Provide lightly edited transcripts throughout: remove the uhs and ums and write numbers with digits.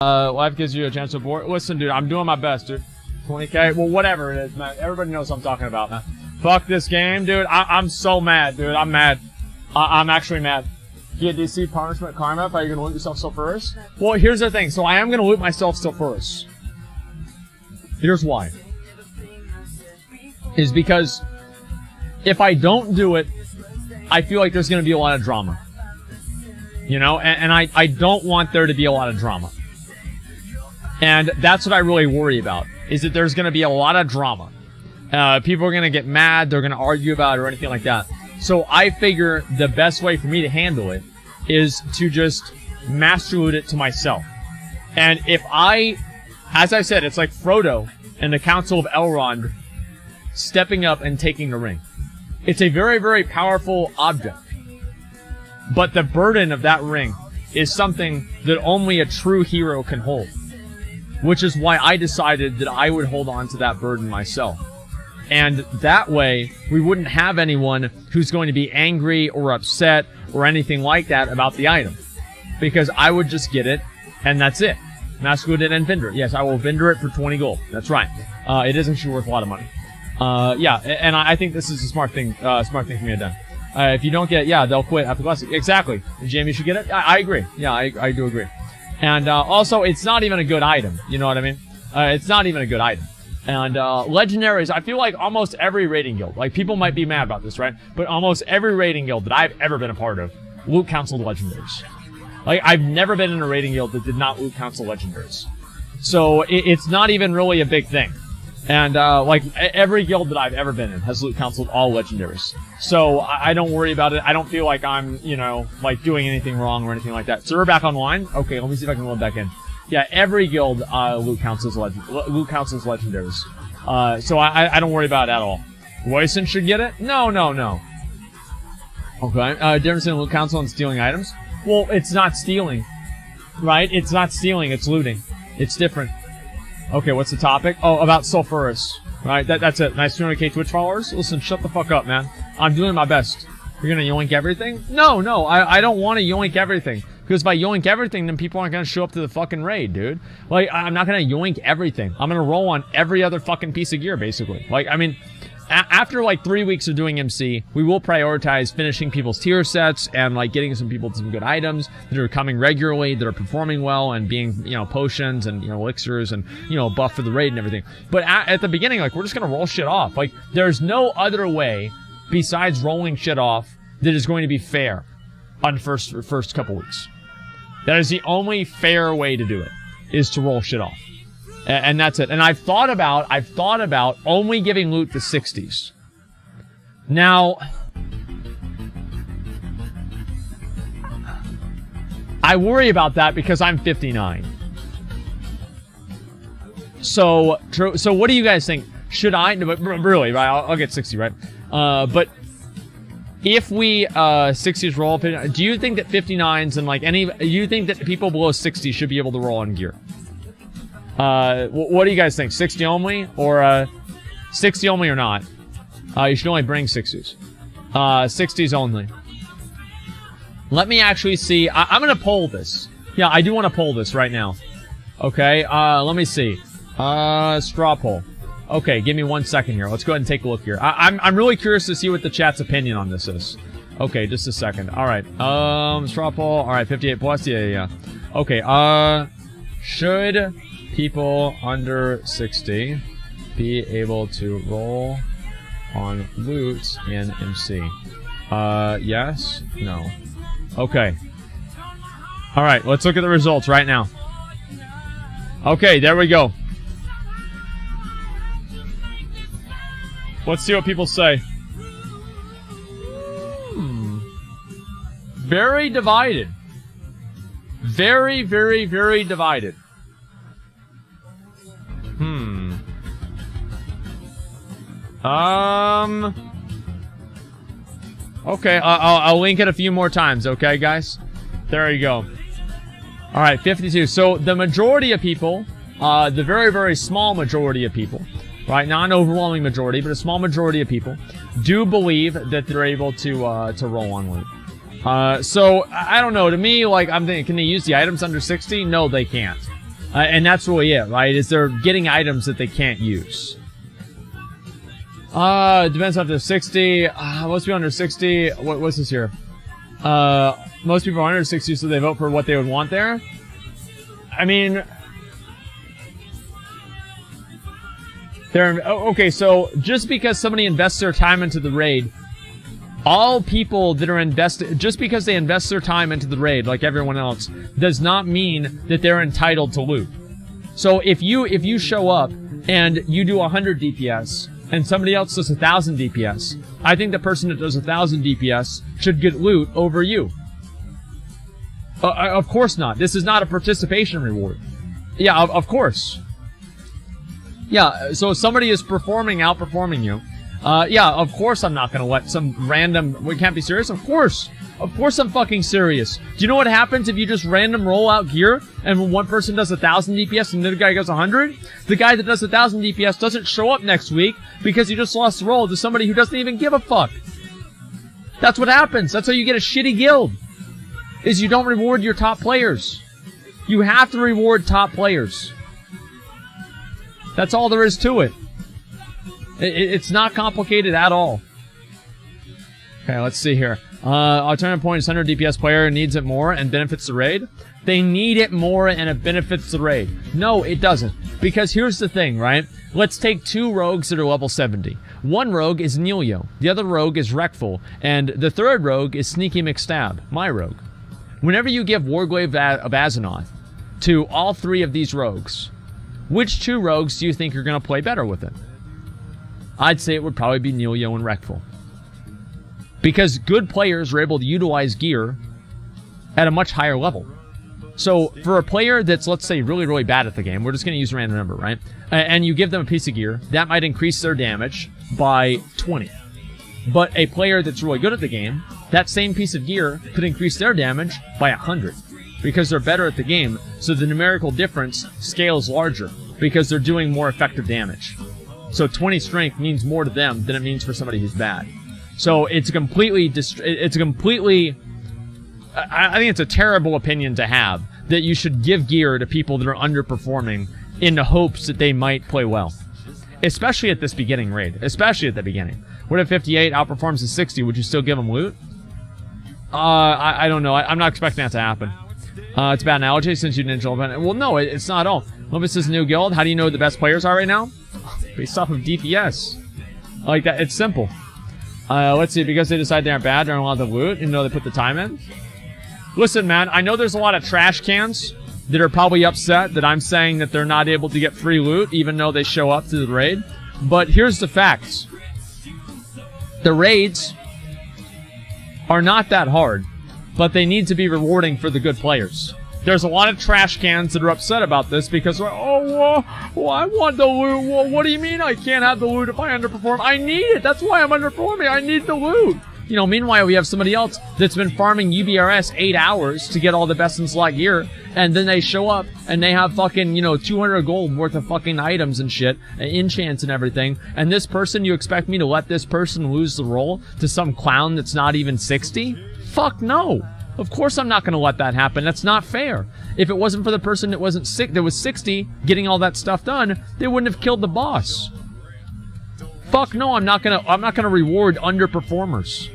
Life gives you a chance to abort. Listen, dude, I'm doing my best, dude. 20k? Well, whatever it is, man. Everybody knows what I'm talking about, man. Fuck this game, dude. I'm so mad, dude. I'm mad. I'm actually mad. Get DC punishment karma. Are you gonna loot yourself still first? Well, here's the thing. So I am gonna loot myself still first. Here's why. Is because if I don't do it, I feel like there's gonna be a lot of drama. You know, and I don't want there to be a lot of drama. And that's what I really worry about, is that there's gonna be a lot of drama. People are gonna get mad, they're gonna argue about it or anything like that. So I figure the best way for me to handle it is to just master loot it to myself. And if as I said, it's like Frodo and the Council of Elrond stepping up and taking the ring. It's a very, very powerful object. But the burden of that ring is something that only a true hero can hold. Which is why I decided that I would hold on to that burden myself. And that way, we wouldn't have anyone who's going to be angry or upset or anything like that about the item. Because I would just get it, and that's it. Master loot it and vendor it. Yes, I will vendor it for 20 gold. That's right. It is actually worth a lot of money. Yeah, and I think this is a smart thing for me to have done. If you don't get it, yeah, they'll quit after classic. Exactly. Jamie should get it. I agree. Yeah, I do agree. And also, it's not even a good item. You know what I mean? It's not even a good item. And legendaries, I feel like almost every raiding guild, like people might be mad about this, right? But almost every raiding guild that I've ever been a part of, loot council legendaries. Like, I've never been in a raiding guild that did not loot council legendaries. So it's not even really a big thing. And like every guild that I've ever been in has loot counciled all legendaries. So I don't worry about it. I don't feel like I'm, you know, like doing anything wrong or anything like that. So we're back online. Okay, let me see if I can load back in. Yeah, every guild loot councils legendaries. So I don't worry about it at all. Royson should get it? No. Okay. Difference in loot council and stealing items? Well, it's not stealing, right? It's not stealing. It's looting. It's different. Okay, what's the topic? Oh, about sulfurous. Right, that's it. Nice 200k Twitch followers. Listen, shut the fuck up, man. I'm doing my best. You're gonna yoink everything? No, I don't want to yoink everything. Because if I yoink everything, then people aren't gonna show up to the fucking raid, dude. Like, I'm not gonna yoink everything. I'm gonna roll on every other fucking piece of gear, basically. Like, I mean, after like 3 weeks of doing MC, we will prioritize finishing people's tier sets and like getting some people some good items that are coming regularly, that are performing well and being, you know, potions and, you know, elixirs and, you know, buff for the raid and everything. But at the beginning, like, we're just gonna roll shit off. Like, there's no other way besides rolling shit off that is going to be fair on the first couple weeks. That is the only fair way to do it, is to roll shit off. And that's it. And I've thought about only giving loot to 60s. Now, I worry about that because I'm 59. So what do you guys think? Should I, but really, right, I'll get 60, right? But if we 60s roll, do you think that 59s and like you think that people below 60 should be able to roll on gear? What do you guys think? 60 only or 60 only or not? You should only bring 60s. 60s only. Let me actually see. I'm gonna poll this. Yeah, I do want to poll this right now. Okay. Let me see. Straw poll. Okay, give me 1 second here. Let's go ahead and take a look here. I'm really curious to see what the chat's opinion on this is. Okay, just a second. All right. Straw poll. All right, 58 plus. Yeah. Okay. Should people under 60 be able to roll on loot in MC? Yes? No. Okay. All right, let's look at the results right now. Okay, there we go. Let's see what people say. Very divided. Very, very, very divided. Okay, I'll link it a few more times, okay, guys? There you go. Alright, 52. So, the majority of people, the very, very small majority of people, right, not an overwhelming majority, but a small majority of people, do believe that they're able to roll on loot. So, I don't know, to me, like, I'm thinking, can they use the items under 60? No, they can't. And that's really it, right? Is they're getting items that they can't use. Depends up to 60. Most people under 60. What's this here? Most people are under 60, so they vote for what they would want there. I mean, okay, so just because somebody invests their time into the raid, all people that are invested, just because they invest their time into the raid, like everyone else, does not mean that they're entitled to loot. So if you show up and you do 100 DPS and somebody else does 1,000 DPS, I think the person that does 1,000 DPS should get loot over you. Of course not. This is not a participation reward. Yeah, of course. Yeah, so if somebody is outperforming you, yeah, of course I'm not gonna let some random, we can't be serious? Of course I'm fucking serious. Do you know what happens if you just random roll out gear and when one person does 1,000 DPS and the other guy goes 100? The guy that does 1,000 DPS doesn't show up next week because he just lost the roll to somebody who doesn't even give a fuck. That's what happens. That's how you get a shitty guild. Is you don't reward your top players. You have to reward top players. That's all there is to it. It's not complicated at all. Okay, let's see here. Alternative point is 100 DPS player needs it more and benefits the raid. They need it more and it benefits the raid. No, it doesn't. Because here's the thing, right? Let's take two rogues that are level 70. One rogue is Nilio. The other rogue is Wreckful. And the third rogue is Sneaky McStab, my rogue. Whenever you give Warglaive of Azeroth to all three of these rogues, which two rogues do you think are going to play better with it? I'd say it would probably be Nilio and Wreckful. Because good players are able to utilize gear at a much higher level. So, for a player that's, let's say, really, really bad at the game, we're just going to use a random number, right? And you give them a piece of gear, that might increase their damage by 20. But a player that's really good at the game, that same piece of gear could increase their damage by 100. Because they're better at the game, so the numerical difference scales larger. Because they're doing more effective damage. So 20 strength means more to them than it means for somebody who's bad. So it's completely, I think it's a terrible opinion to have, that you should give gear to people that are underperforming in the hopes that they might play well. Especially at this beginning raid. Especially at the beginning. What if 58 outperforms the 60? Would you still give them loot? I don't know. I'm not expecting that to happen. It's a bad analogy since you didn't jump in. Well, no, it's not at all. Limbus is a new guild. How do you know who the best players are right now? Based off of DPS. Like that. It's simple. Let's see. Because they decide they aren't bad, they're allowed to loot, even though they put the time in. Listen, man. I know there's a lot of trash cans that are probably upset that I'm saying that they're not able to get free loot, even though they show up to the raid. But here's the facts. The raids are not that hard, but they need to be rewarding for the good players. There's a lot of trash cans that are upset about this because, well, I want the loot. Well, what do you mean I can't have the loot if I underperform? I need it. That's why I'm underperforming. I need the loot. You know, meanwhile, we have somebody else that's been farming UBRS 8 hours to get all the best in slot gear, and then they show up and they have fucking, 200 gold worth of fucking items and shit, enchants and everything. And this person, you expect me to let this person lose the role to some clown that's not even 60? Fuck no. Of course I'm not going to let that happen. That's not fair. If it wasn't for the person that was 60 getting all that stuff done, they wouldn't have killed the boss. Fuck no, I'm not gonna reward underperformers.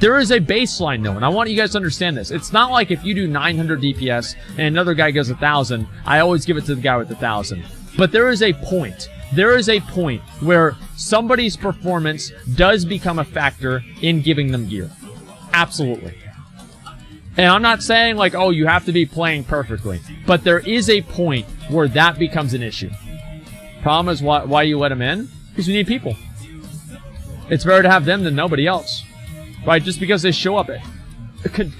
There is a baseline though, and I want you guys to understand this. It's not like if you do 900 DPS and another guy goes 1,000, I always give it to the guy with 1,000. But there is a point. There is a point where somebody's performance does become a factor in giving them gear. Absolutely. And I'm not saying like, oh, you have to be playing perfectly. But there is a point where that becomes an issue. Problem is why you let them in? Because we need people. It's better to have them than nobody else. Right? Just because they show up.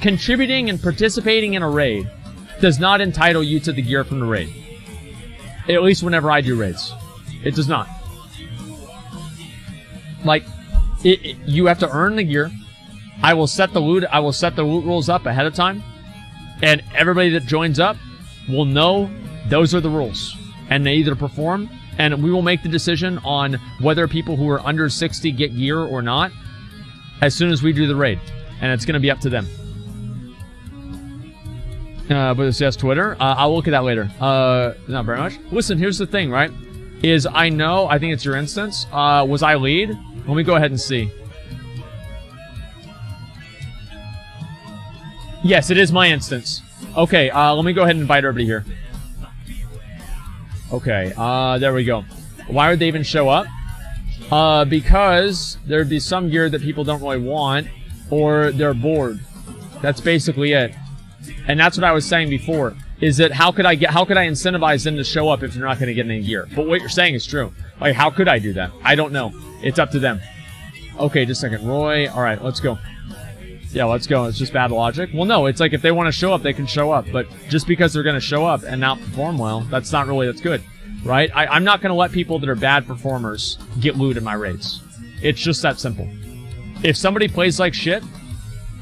Contributing and participating in a raid does not entitle you to the gear from the raid. At least whenever I do raids. It does not. Like, you have to earn the gear. I will set the loot rules up ahead of time, and everybody that joins up will know those are the rules, and they either perform, and we will make the decision on whether people who are under 60 get gear or not as soon as we do the raid, and it's going to be up to them. But it says Twitter. I'll look at that later. Not very much. Listen, here's the thing, right? Is I think it's your instance. Was I lead? Let me go ahead and see. Yes, it is my instance. Okay, let me go ahead and invite everybody here. Okay, there we go. Why would they even show up? Because there'd be some gear that people don't really want, or they're bored. That's basically it. And that's what I was saying before, is that how could I incentivize them to show up if they're not going to get any gear? But what you're saying is true. Like, how could I do that? I don't know. It's up to them. Okay, just a second. Roy, alright, let's go. Yeah, let's go. It's just bad logic. Well, no, it's like if they want to show up, they can show up. But just because they're going to show up and not perform well, that's good. Right? I'm not going to let people that are bad performers get loot in my raids. It's just that simple. If somebody plays like shit,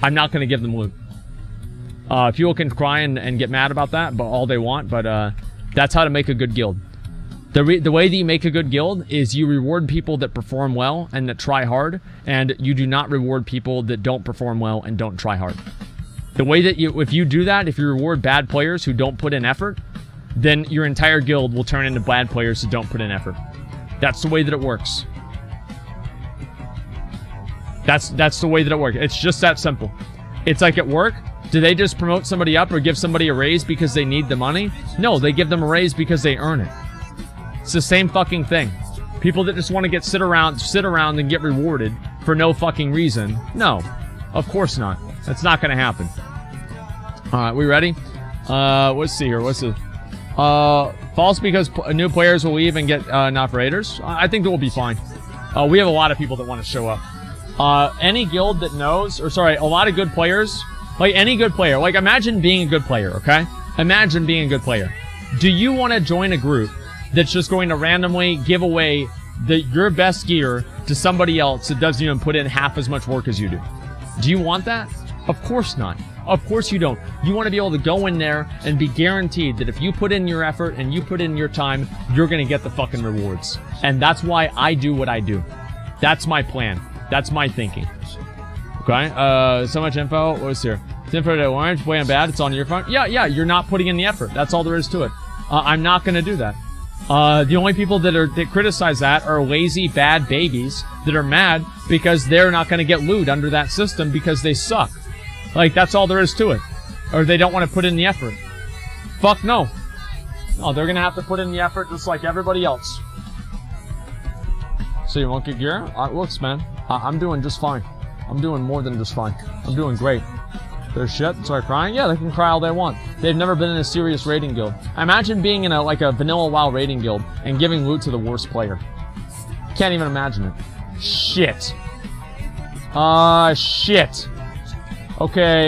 I'm not going to give them loot. People can cry and get mad about that but all they want, but that's how to make a good guild. The way that you make a good guild is you reward people that perform well and that try hard, and you do not reward people that don't perform well and don't try hard. The way that if you do that, if you reward bad players who don't put in effort, then your entire guild will turn into bad players who don't put in effort. That's the way that it works. That's the way that it works. It's just that simple. It's like at work. Do they just promote somebody up or give somebody a raise because they need the money? No, they give them a raise because they earn it. It's the same fucking thing. People that just want to sit around and get rewarded for no fucking reason. No, of course not. That's not going to happen. Alright, we ready? Let's see here. What's the... false because new players will leave and get not raiders. I think that will be fine. We have a lot of people that want to show up. Any guild that knows, or sorry, a lot of good players, like any good player, like imagine being a good player, okay? Imagine being a good player. Do you want to join a group that's just going to randomly give away your best gear to somebody else that doesn't even put in half as much work as you do? Do you want that? Of course not. Of course you don't. You want to be able to go in there and be guaranteed that if you put in your effort and you put in your time, you're going to get the fucking rewards. And that's why I do what I do. That's my plan. That's my thinking. Okay, so much info. What's here? It's info to orange, playing bad, it's on your front. Yeah, you're not putting in the effort. That's all there is to it. I'm not going to do that. The only people that criticize that are lazy, bad babies that are mad because they're not going to get loot under that system because they suck. Like, that's all there is to it. Or they don't want to put in the effort. Fuck no. No, they're going to have to put in the effort just like everybody else. So you won't get gear? Looks, man, I'm doing just fine. I'm doing more than just fine. I'm doing great. They're shit, start crying? Yeah, they can cry all they want. They've never been in a serious raiding guild. Imagine being in a vanilla WoW raiding guild and giving loot to the worst player. Can't even imagine it. Shit. Shit. Okay,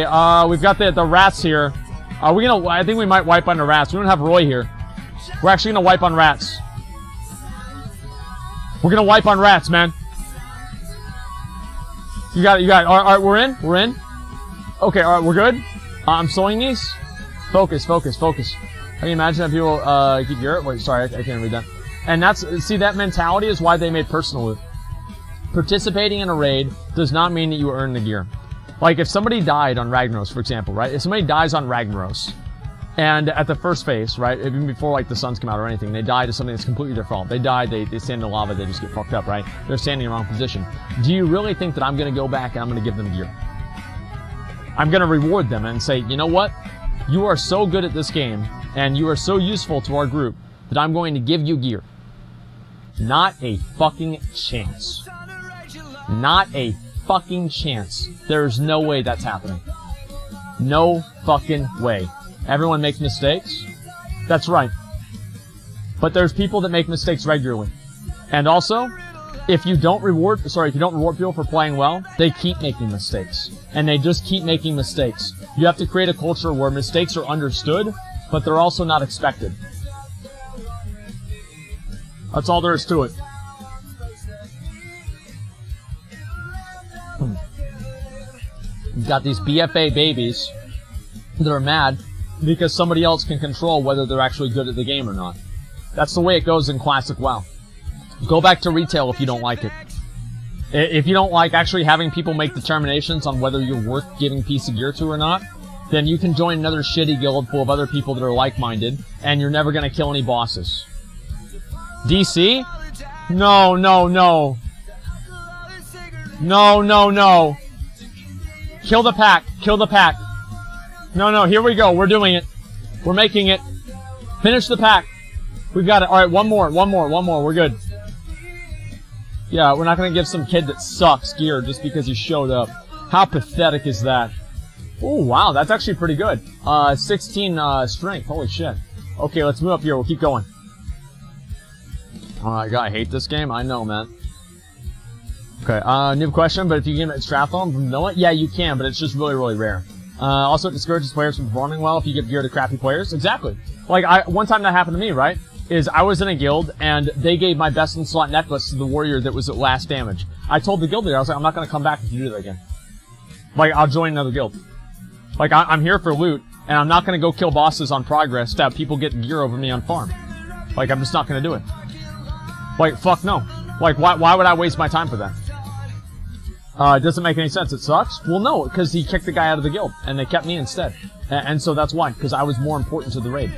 we've got the rats here. Are we gonna... I think we might wipe on the rats. We don't have Roy here. We're actually gonna wipe on rats. We're gonna wipe on rats, man. You got it. Alright, we're in? Okay, alright, we're good? I'm sewing these? Focus. Can you imagine that people, keep your... Wait, sorry, I can't read that. And see, that mentality is why they made personal loot. Participating in a raid does not mean that you earn the gear. Like, if somebody died on Ragnaros, for example, right? If somebody dies on Ragnaros, and at the first phase, right? Even before, like, the suns come out or anything, they die to something that's completely their fault. They die, they stand in the lava, they just get fucked up, right? They're standing in the wrong position. Do you really think that I'm gonna go back and I'm gonna give them gear? I'm gonna reward them and say, you know what? You are so good at this game, and you are so useful to our group, that I'm going to give you gear. Not a fucking chance. Not a fucking chance. There's no way that's happening. No fucking way. Everyone makes mistakes. That's right. But there's people that make mistakes regularly. And also, if you don't reward people for playing well, they keep making mistakes. And they just keep making mistakes. You have to create a culture where mistakes are understood, but they're also not expected. That's all there is to it. You've got these BFA babies that are mad because somebody else can control whether they're actually good at the game or not. That's the way it goes in Classic WoW. Go back to retail if you don't like it. If you don't like actually having people make determinations on whether you're worth giving piece of gear to or not, then you can join another shitty guild full of other people that are like-minded, and you're never gonna kill any bosses. DC? No, no, no. No, no, no. Kill the pack. Kill the pack. No, no, here we go. We're doing it. We're making it. Finish the pack. We've got it. Alright, one more. We're good. Yeah, we're not gonna give some kid that sucks gear just because he showed up. How pathetic is that? Oh, wow, that's actually pretty good. 16, strength. Holy shit. Okay, let's move up here. We'll keep going. Oh my god, I hate this game. I know, man. Okay, new question, but if you can get Stratholm from Vanilla, yeah, you can, but it's just really, really rare. Also, it discourages players from performing well if you give gear to crappy players. Exactly. Like, one time that happened to me, right? Is I was in a guild, and they gave my best in slot necklace to the warrior that was at last damage. I told the guild leader, I was like, I'm not gonna come back if you do that again. Like, I'll join another guild. Like, I'm here for loot, and I'm not gonna go kill bosses on progress to have people get gear over me on farm. Like, I'm just not gonna do it. Like, fuck no. Like, why would I waste my time for that? It doesn't make any sense. It sucks? Well, no, because he kicked the guy out of the guild, and they kept me instead. And so that's why, because I was more important to the raid.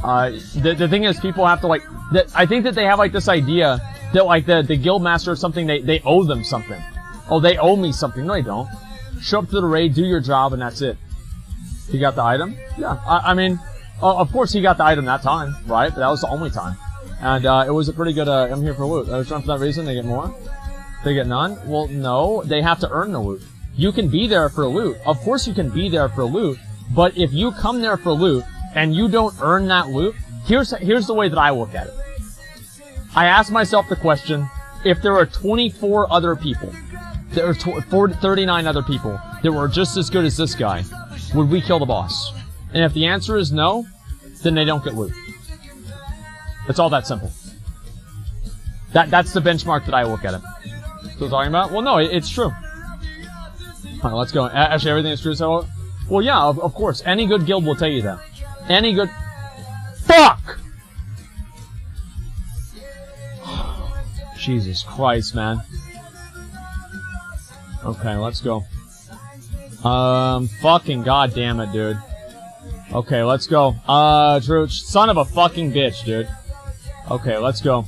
The thing is, people have to, like, I think that they have, like, this idea that, like, the guild master or something, they owe them something. Oh, they owe me something. No, they don't. Show up to the raid, do your job, and that's it. He got the item? Yeah. I mean, of course he got the item that time, right? But that was the only time. And, it was a pretty good, I'm here for loot. I was trying for that reason, they get more? They get none? Well, no, they have to earn the loot. You can be there for loot. Of course you can be there for loot, but if you come there for loot, and you don't earn that loot, here's the way that I look at it. I ask myself the question, if there are 24 other people, there are 39 other people that were just as good as this guy, would we kill the boss? And if the answer is no, then they don't get loot. It's all that simple. That's the benchmark that I look at it. So talking about? Well, no, it's true. Alright, let's go. Actually, everything is true, so... Well, yeah, of course. Any good guild will tell you that. Any good... Fuck! Jesus Christ, man. Okay, let's go. Fucking goddamn it, dude. Okay, let's go. True. Son of a fucking bitch, dude. Okay, let's go.